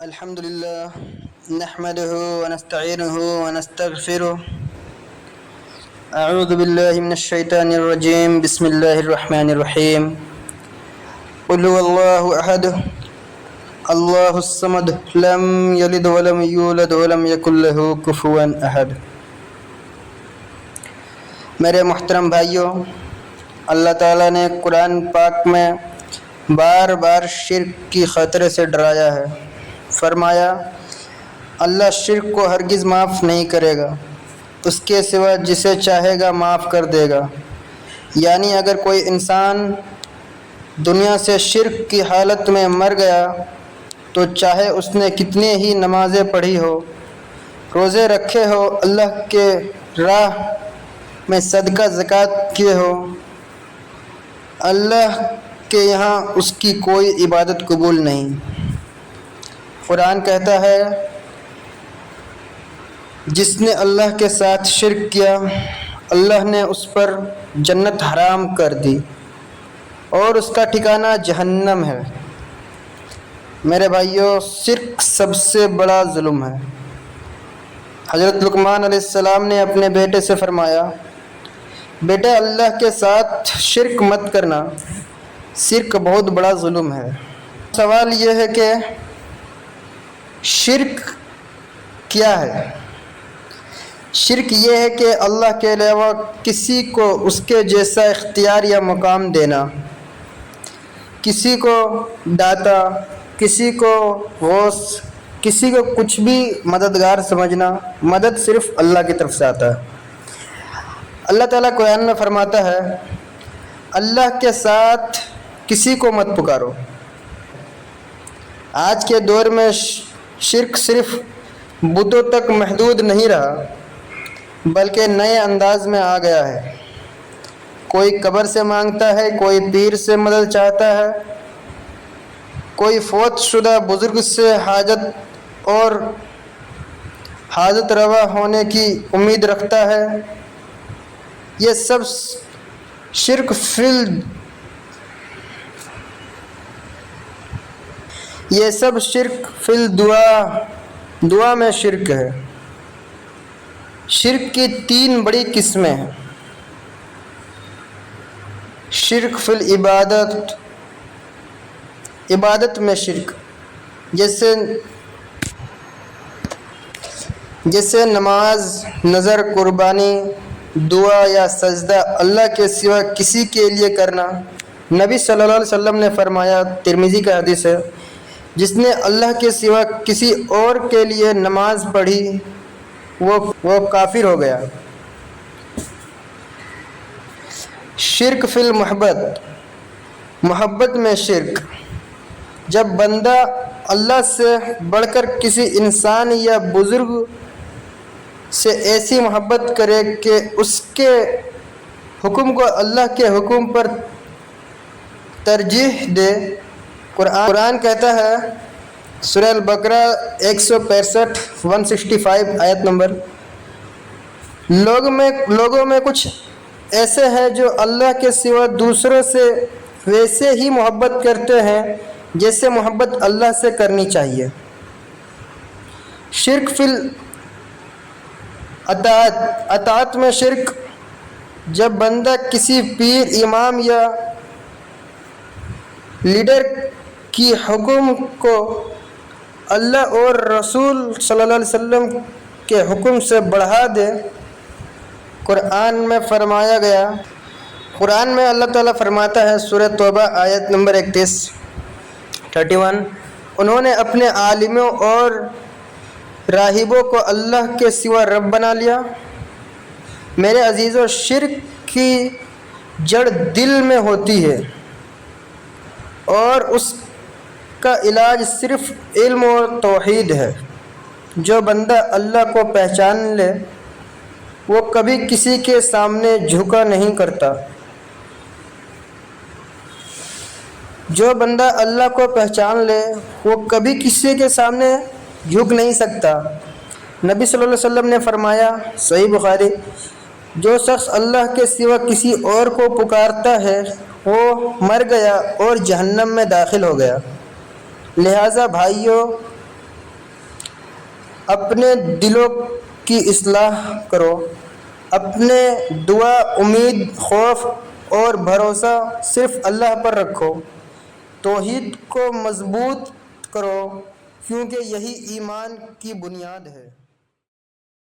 الحمد لله نحمده ونستعينه ونستغفره. أعوذ بالله من الشيطان الرجيم. بسم الله الرحمن الرحيم. قل هو الله أحد الله الصمد لم يلد ولم يولد ولم يكن له كفوا أحد. میرے محترم بھائیوں، اللہ تعالیٰ نے قرآن پاک میں بار بار شرک کی خطرے سے ڈرایا ہے. فرمایا اللہ شرک کو ہرگز معاف نہیں کرے گا، اس کے سوا جسے چاہے گا معاف کر دے گا. یعنی اگر کوئی انسان دنیا سے شرک کی حالت میں مر گیا تو چاہے اس نے کتنی ہی نمازیں پڑھی ہو، روزے رکھے ہو، اللہ کے راہ میں صدقہ زکوٰۃ کیے ہو، اللہ کے یہاں اس کی کوئی عبادت قبول نہیں. قرآن کہتا ہے جس نے اللہ کے ساتھ شرک کیا اللہ نے اس پر جنت حرام کر دی اور اس کا ٹھکانہ جہنم ہے. میرے بھائیوں، شرک سب سے بڑا ظلم ہے. حضرت لقمان علیہ السلام نے اپنے بیٹے سے فرمایا، بیٹا اللہ کے ساتھ شرک مت کرنا، شرک بہت بڑا ظلم ہے. سوال یہ ہے کہ شرک کیا ہے؟ شرک یہ ہے کہ اللہ کے علاوہ کسی کو اس کے جیسا اختیار یا مقام دینا، کسی کو داتا، کسی کو غوث، کسی کو کچھ بھی مددگار سمجھنا. مدد صرف اللہ کی طرف سے آتا ہے. اللہ تعالیٰ قرآن میں فرماتا ہے اللہ کے ساتھ کسی کو مت پکارو. آج کے دور میں شرک صرف بتوں تک محدود نہیں رہا بلکہ نئے انداز میں آ گیا ہے. کوئی قبر سے مانگتا ہے، کوئی پیر سے مدد چاہتا ہے، کوئی فوت شدہ بزرگ سے حاجت روا ہونے کی امید رکھتا ہے. یہ سب شرک فی دعا میں شرک ہے. شرک کی 3 بڑی قسمیں ہیں. شرک فی العبادت، عبادت میں شرک، جیسے نماز، نذر، قربانی، دعا یا سجدہ اللہ کے سوا کسی کے لیے کرنا. نبی صلی اللہ علیہ وسلم نے فرمایا، ترمذی کا حدیث ہے، جس نے اللہ کے سوا کسی اور کے لیے نماز پڑھی وہ کافر ہو گیا. شرک فی المحبت، محبت میں شرک، جب بندہ اللہ سے بڑھ کر کسی انسان یا بزرگ سے ایسی محبت کرے کہ اس کے حکم کو اللہ کے حکم پر ترجیح دے. قرآن کہتا ہے سورہ البقرہ 165 165 آیت نمبر، لوگوں میں کچھ ایسے ہیں جو اللہ کے سوا دوسروں سے ویسے ہی محبت کرتے ہیں جیسے محبت اللہ سے کرنی چاہیے. شرک فی اطاعت میں شرک، جب بندہ کسی پیر، امام یا لیڈر کی حکم کو اللہ اور رسول صلی اللہ علیہ وسلم کے حکم سے بڑھا دے. قرآن میں اللہ تعالیٰ فرماتا ہے سورہ توبہ آیت نمبر 31 انہوں نے اپنے عالموں اور راہبوں کو اللہ کے سوا رب بنا لیا. میرے عزیزو، شرک کی جڑ دل میں ہوتی ہے اور اس کا علاج صرف علم اور توحید ہے. جو بندہ اللہ کو پہچان لے وہ کبھی کسی کے سامنے جھکا نہیں کرتا. جو بندہ اللہ کو پہچان لے وہ کبھی کسی کے سامنے جھک نہیں سکتا. نبی صلی اللہ علیہ وسلم نے فرمایا، صحیح بخاری، جو شخص اللہ کے سوا کسی اور کو پکارتا ہے وہ مر گیا اور جہنم میں داخل ہو گیا. لہٰذا بھائیوں، اپنے دلوں کی اصلاح کرو، اپنے دعا، امید، خوف اور بھروسہ صرف اللہ پر رکھو، توحید کو مضبوط کرو کیونکہ یہی ایمان کی بنیاد ہے۔